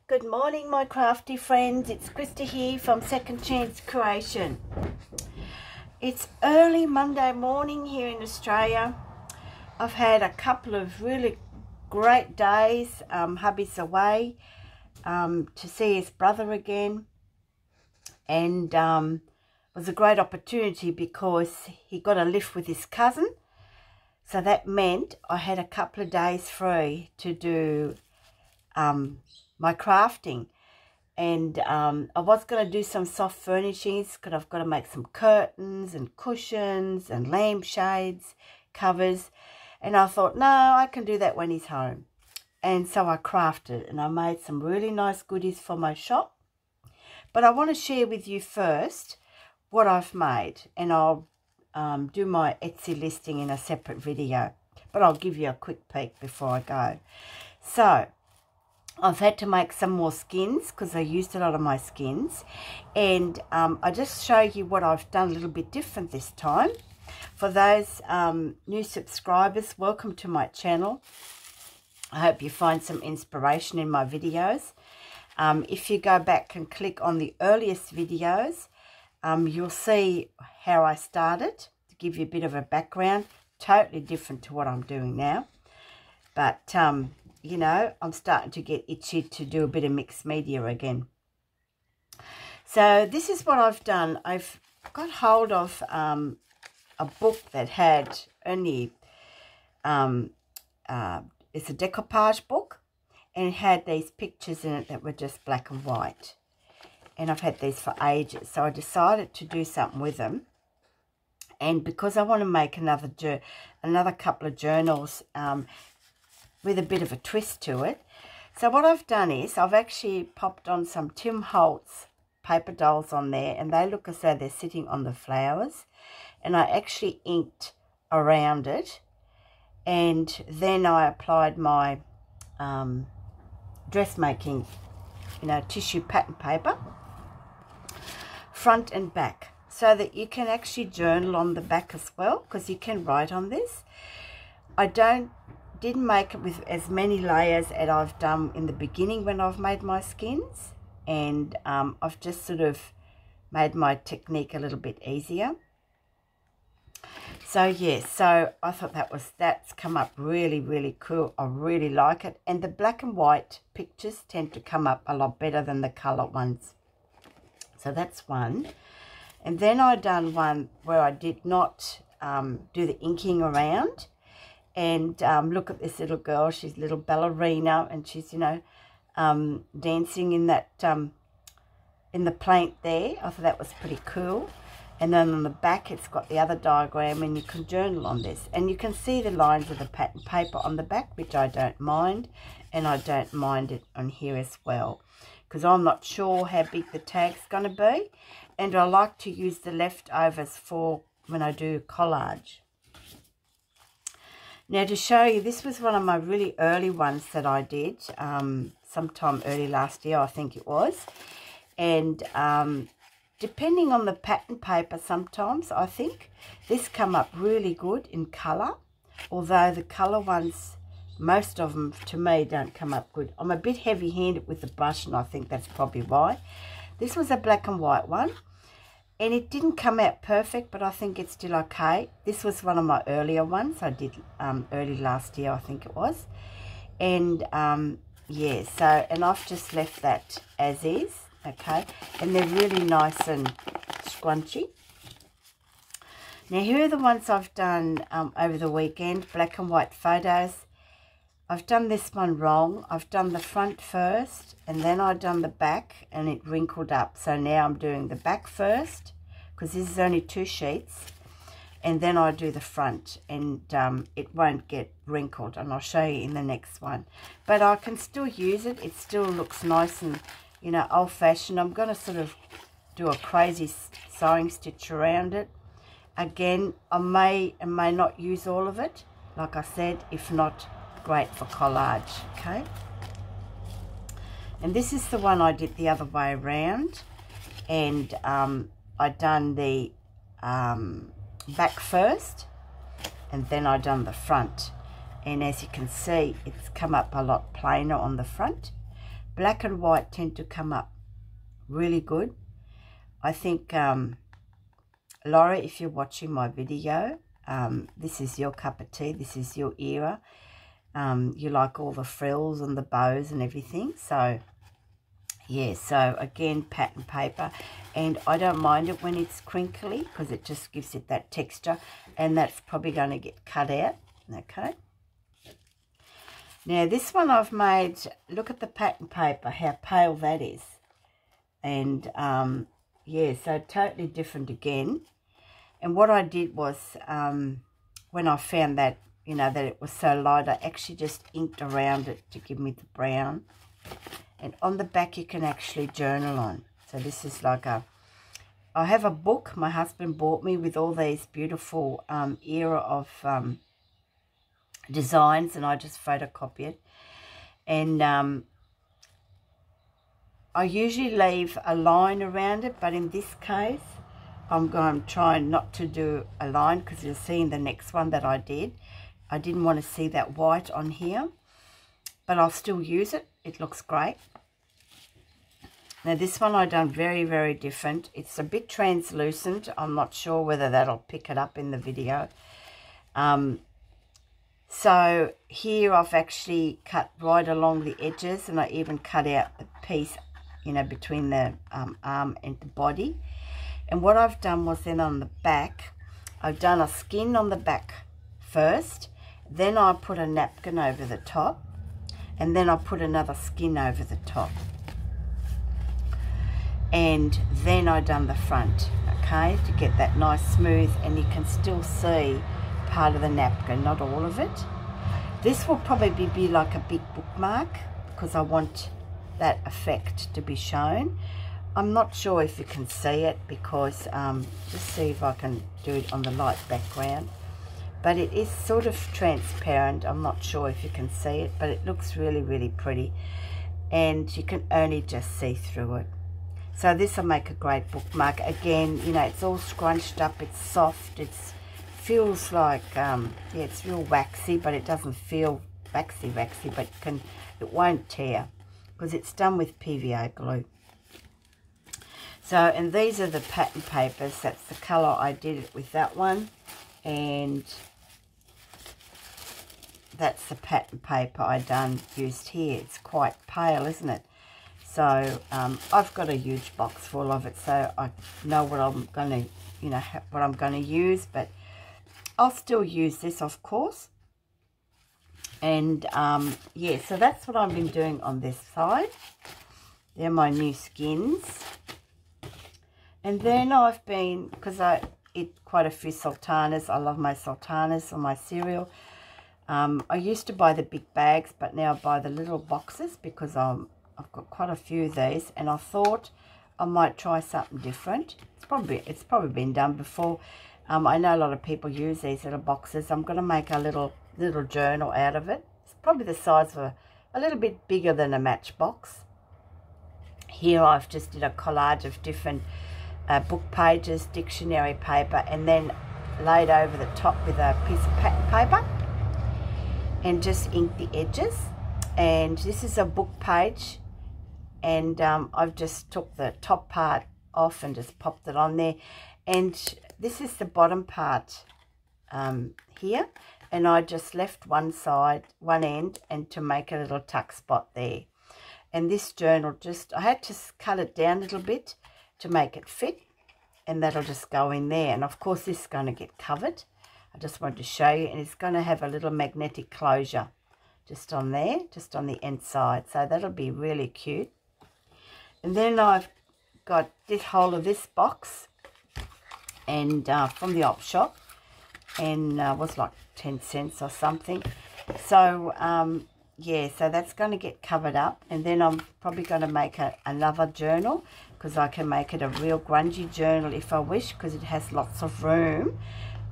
Good morning, my crafty friends. It's Krista here from Second Chance Creation. It's early Monday morning here in Australia. I've had a couple of really great days. Hubby's away to see his brother again, and it was a great opportunity because he got a lift with his cousin. So that meant I had a couple of days free to do my crafting, and I was going to do some soft furnishings because I've got to make some curtains and cushions and lampshades, covers, and I thought, no, I can do that when he's home. And so I crafted and I made some really nice goodies for my shop. But I want to share with you first what I've made, and I'll do my Etsy listing in a separate video, but I'll give you a quick peek before I go. So I've had to make some more skins because I used a lot of my skins, and I just show you what I've done a little bit different this time. For those new subscribers, welcome to my channel. I hope you find some inspiration in my videos. If you go back and click on the earliest videos, you'll see how I started, to give you a bit of a background. Totally different to what I'm doing now, but you know, I'm starting to get itchy to do a bit of mixed media again. So this is what I've done. I've got hold of a book that had only, it's a decoupage book, and it had these pictures in it that were just black and white. And I've had these for ages, so I decided to do something with them. And because I want to make another couple of journals with a bit of a twist to it. So what I've done is I've actually popped on some Tim Holtz paper dolls on there, and they look as though they're sitting on the flowers. And I actually inked around it, and then I applied my dressmaking, tissue pattern paper, front and back, so that you can actually journal on the back as well, because you can write on this. I didn't make it with as many layers as I've done in the beginning when I've made my skins, and I've just sort of made my technique a little bit easier. So yes, so I thought that's come up really, really cool. I really like it, and the black and white pictures tend to come up a lot better than the colour ones. So that's one. And then I done one where I did not do the inking around. And look at this little girl. She's a little ballerina, and she's, dancing in that, in the paint there. I thought that was pretty cool. And then on the back, it's got the other diagram, and you can journal on this. And you can see the lines of the pattern paper on the back, which I don't mind. And I don't mind it on here as well, because I'm not sure how big the tag's going to be. And I like to use the leftovers for when I do collage. Now, to show you, this was one of my really early ones that I did sometime early last year, I think it was. And depending on the pattern paper, sometimes I think this come up really good in colour, although the colour ones, most of them to me don't come up good. I'm a bit heavy-handed with the brush, and I think that's probably why. This was a black and white one, and it didn't come out perfect, but I think it's still okay. This was one of my earlier ones I did early last year, I think it was. And yeah, so, and I've just left that as is, okay. And they're really nice and scrunchy. Now, here are the ones I've done over the weekend, black and white photos. I've done this one wrong. I've done the front first, and then I've done the back, and it wrinkled up. So now I'm doing the back first, because this is only 2 sheets, and then I do the front, and it won't get wrinkled, and I'll show you in the next one. But I can still use it. It still looks nice and, old-fashioned. I'm going to sort of do a crazy sewing stitch around it. Again, I may and may not use all of it. Like I said, if not, great for collage, okay. And this is the one I did the other way around, and I done the back first, and then I done the front. And as you can see, it's come up a lot plainer on the front. black and white tend to come up really good. I think, Laura, if you're watching my video, this is your cup of tea. This is your era. You like all the frills and the bows and everything. So, yeah, so again, pattern paper. And I don't mind it when it's crinkly because it just gives it that texture. And that's probably going to get cut out. Okay. Now, this one I've made, look at the pattern paper, how pale that is. And, yeah, so totally different again. And what I did was, when I found that, you know, that it was so light, I actually just inked around it to give me the brown. And on the back, you can actually journal on. So this is like I have a book my husband bought me with all these beautiful era of designs, and I just photocopy it. And I usually leave a line around it, but in this case, I'm going to try not to do a line because you'll see in the next one that I did. I didn't want to see that white on here, but I'll still use it. It looks great. Now this one I've done very, very different. It's a bit translucent. I'm not sure whether that'll pick it up in the video. So here I've actually cut right along the edges, and I even cut out the piece, you know, between the arm and the body. And what I've done was then on the back, I've done a skin on the back first, then I put a napkin over the top, and then I put another skin over the top. And then I done the front, okay, to get that nice smooth, and you can still see part of the napkin, not all of it. This will probably be like a big bookmark because I want that effect to be shown. I'm not sure if you can see it because, just see if I can do it on the light background. But it is sort of transparent. I'm not sure if you can see it, but it looks really, really pretty. And you can only just see through it. So this will make a great bookmark. Again, you know, it's all scrunched up, it's soft, it feels like, yeah, it's real waxy, but it doesn't feel waxy, but it won't tear because it's done with PVA glue. So, and these are the pattern papers. That's the colour I did it with, that one. And that's the pattern paper I used here. It's quite pale, isn't it? So, I've got a huge box full of it, so I know what I'm going to, you know, what I'm going to use. But I'll still use this, of course. And, yeah, so that's what I've been doing on this side. They're my new skins. And then I've been, because I eat quite a few sultanas. I love my sultanas on my cereal. I used to buy the big bags, but now I buy the little boxes because I've got quite a few of these. And I thought I might try something different. It's probably been done before. I know a lot of people use these little boxes. I'm going to make a little journal out of it. It's probably the size of a little bit bigger than a matchbox. Here I've just did a collage of different book pages, dictionary paper, and then laid over the top with a piece of pattern paper and just inked the edges. And this is a book page, and I've just took the top part off and just popped it on there. And this is the bottom part here, and I just left one end, and to make a little tuck spot there. And this journal, I had to cut it down a little bit to make it fit, and that'll just go in there. And of course this is going to get covered. I just wanted to show you, and it's going to have a little magnetic closure just on there, just on the inside, so that'll be really cute. And then I've got this whole of this box, and from the op shop, and was like 10 cents or something. So yeah, so that's going to get covered up, and then I'm probably going to make another journal, because I can make it a real grungy journal if I wish, because it has lots of room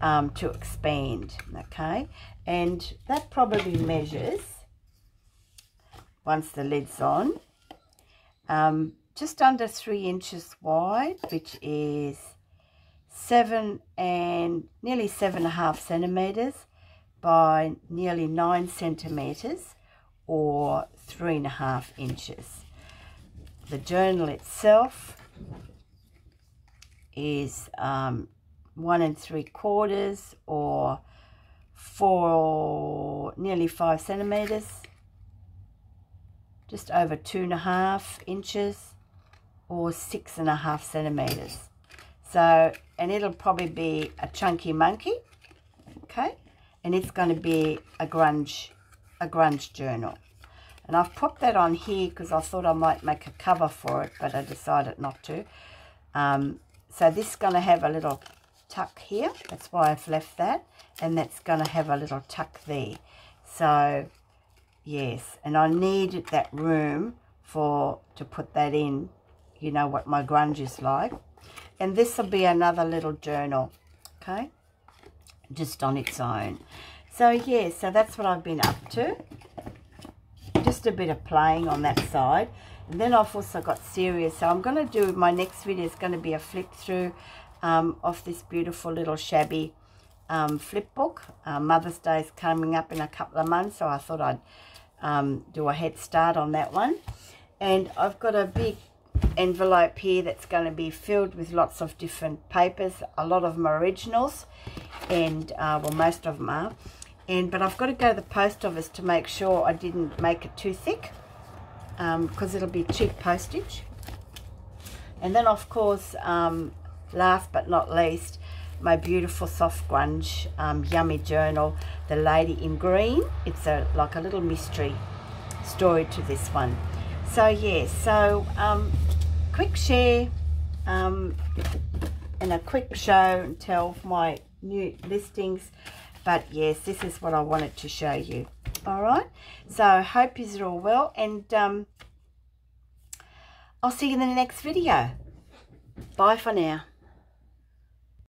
to expand. Okay, and that probably measures, once the lid's on, just under 3 inches wide, which is nearly 7.5 centimeters by nearly 9 centimeters, or 3.5 inches. the journal itself is 1 3/4 or nearly 5 centimeters, just over 2.5 inches or 6.5 centimeters. So, and it'll probably be a chunky monkey, okay, and it's going to be a grunge journal. And I've put that on here because I thought I might make a cover for it, but I decided not to. So this is going to have a little tuck here. That's why I've left that. And that's going to have a little tuck there. So, yes. And I needed that room to put that in. You know what my grunge is like. And this will be another little journal. Okay. Just on its own. So, yeah. So that's what I've been up to. Just a bit of playing on that side. And then I've also got serious. So I'm going to do, my next video is going to be a flip through of this beautiful little shabby flip book. Mother's Day is coming up in a couple of months, so I thought I'd do a head start on that one. And I've got a big envelope here that's going to be filled with lots of different papers. A lot of them are originals, and well, most of them are. But I've got to go to the post office to make sure I didn't make it too thick, because it'll be cheap postage. And then, of course, last but not least, my beautiful soft grunge yummy journal, The Lady in Green. It's like a little mystery story to this one. So yeah, so quick share and a quick show and tell of my new listings. But yes, this is what I wanted to show you. All right. So I hope you're all well, and I'll see you in the next video. Bye for now.